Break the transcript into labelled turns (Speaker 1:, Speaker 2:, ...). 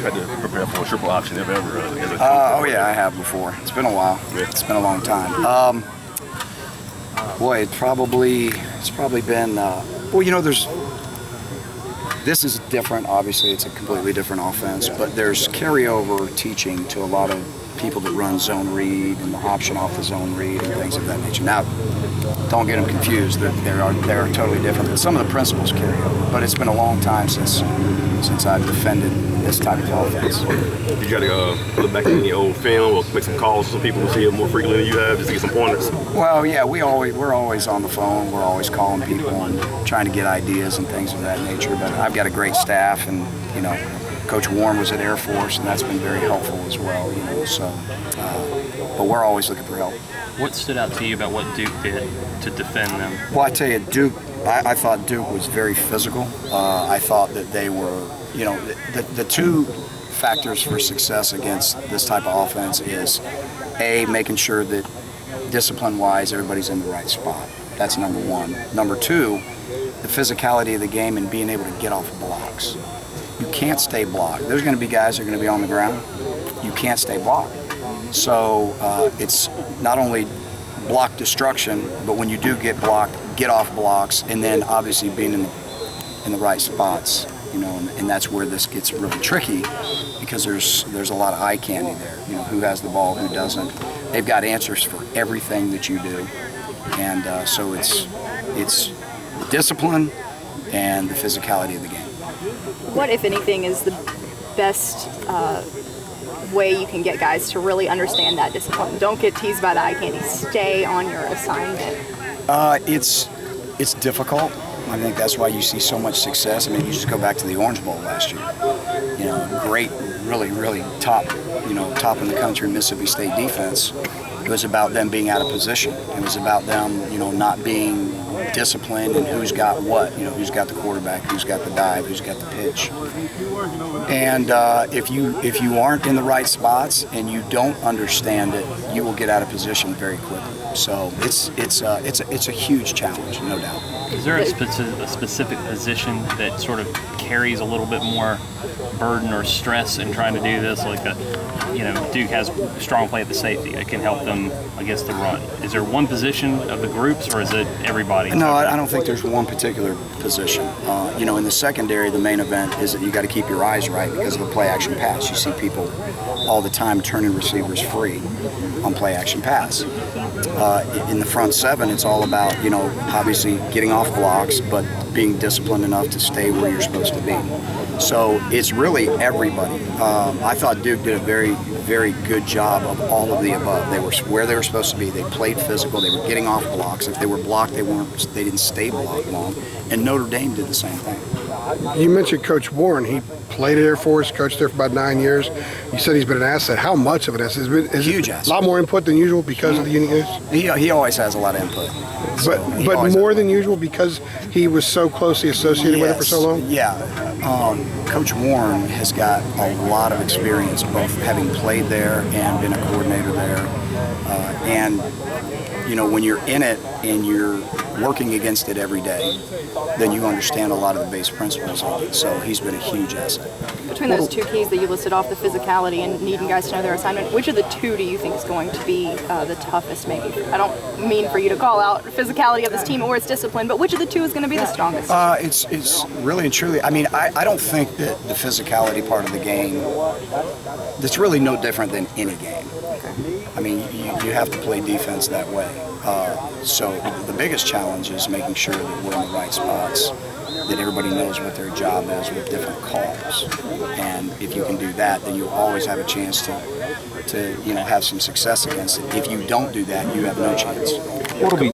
Speaker 1: had to prepare for a triple option if ever?
Speaker 2: Oh yeah, I have before. It's been a while.
Speaker 1: Yeah.
Speaker 2: It's been a long time. Boy, it's probably been. Well, you know, this is different. Obviously, it's a completely different offense, but there's carryover teaching to a lot of people that run zone read and the option off the zone read and things of that nature. Now, don't get them confused. They are totally different. But some of the principles carry over. But it's been a long time since I've defended this type of offense.
Speaker 1: You got to look back in the old film or make some calls so people will see it more frequently than you have, just to get some pointers?
Speaker 2: Well, yeah, we're always on the phone. We're always calling people and trying to get ideas and things of that nature. But I've got a great staff, and you know, Coach Warren was at Air Force, and that's been very helpful as well. You know, so but we're always looking for help.
Speaker 3: What stood out to you about what Duke did to defend them?
Speaker 2: Well, I tell you, Duke. I thought Duke was very physical. I thought that they were, you know, the two factors for success against this type of offense is A, making sure that discipline-wise everybody's in the right spot. That's number one. Number two, the physicality of the game and being able to get off blocks. You can't stay blocked. There's going to be guys that are going to be on the ground. You can't stay blocked. So it's not only block destruction, but when you do get blocked, get off blocks, and then obviously being in the right spots, you know, and that's where this gets really tricky, because there's a lot of eye candy there. You know, who has the ball, who doesn't. They've got answers for everything that you do, and so it's the discipline and the physicality of the game.
Speaker 4: What, if anything, is the best way you can get guys to really understand that discipline? Don't get teased by the eye candy. Stay on your assignment.
Speaker 2: It's difficult. I think that's why you see so much success. I mean, you just go back to the Orange Bowl last year. You know, great, really top in the country Mississippi State defense. It was about them being out of position. It was about them, you know, not being disciplined and who's got what. You know, who's got the quarterback, who's got the dive, who's got the pitch. And if you aren't in the right spots and you don't understand it, you will get out of position very quickly. So it's a huge challenge, no doubt.
Speaker 3: Is there a specific position that sort of carries a little bit more burden or stress in trying to do this? Like, Duke has strong play at the safety that can help them against the run. Is there one position of the groups, or is it everybody?
Speaker 2: No, I don't think there's one particular position. In the secondary, the main event is that you got to keep your eyes right because of the play-action pass. You see people all the time turning receivers free on play-action pass. In the front seven, it's all about, obviously getting off blocks, but being disciplined enough to stay where you're supposed to be. So it's really everybody. I thought Duke did a very, very good job of all of the above. They were where they were supposed to be. They played physical. They were getting off blocks. If they were blocked, they didn't stay blocked long. And Notre Dame did the same thing.
Speaker 5: You mentioned Coach Warren. He played at Air Force, coached there for about 9 years. You said he's been an asset. How much of an asset? Is
Speaker 2: huge
Speaker 5: it
Speaker 2: asset.
Speaker 5: A lot more input than usual because of the uniqueness?
Speaker 2: He always has a lot of input.
Speaker 5: But more than usual because he was so closely associated with it for so long?
Speaker 2: Yeah. Coach Warren has got a lot of experience, both having played there and been a coordinator there. And when you're in it and you're working against it every day, then you understand a lot of the base principles of it. So he's been a huge asset.
Speaker 4: Between those two keys that you listed off, the physicality and needing guys to know their assignment, which of the two do you think is going to be the toughest maybe? I don't mean for you to call out physicality of this team or its discipline, but which of the two is going to be the strongest?
Speaker 2: It's really and truly, I don't think that the physicality part of the game, that's really no different than any game. You have to play defense that way. So the biggest challenge is making sure that we're in the right spots, that everybody knows what their job is with different calls. And if you can do that, then you always have a chance to have some success against it. If you don't do that, you have no chance.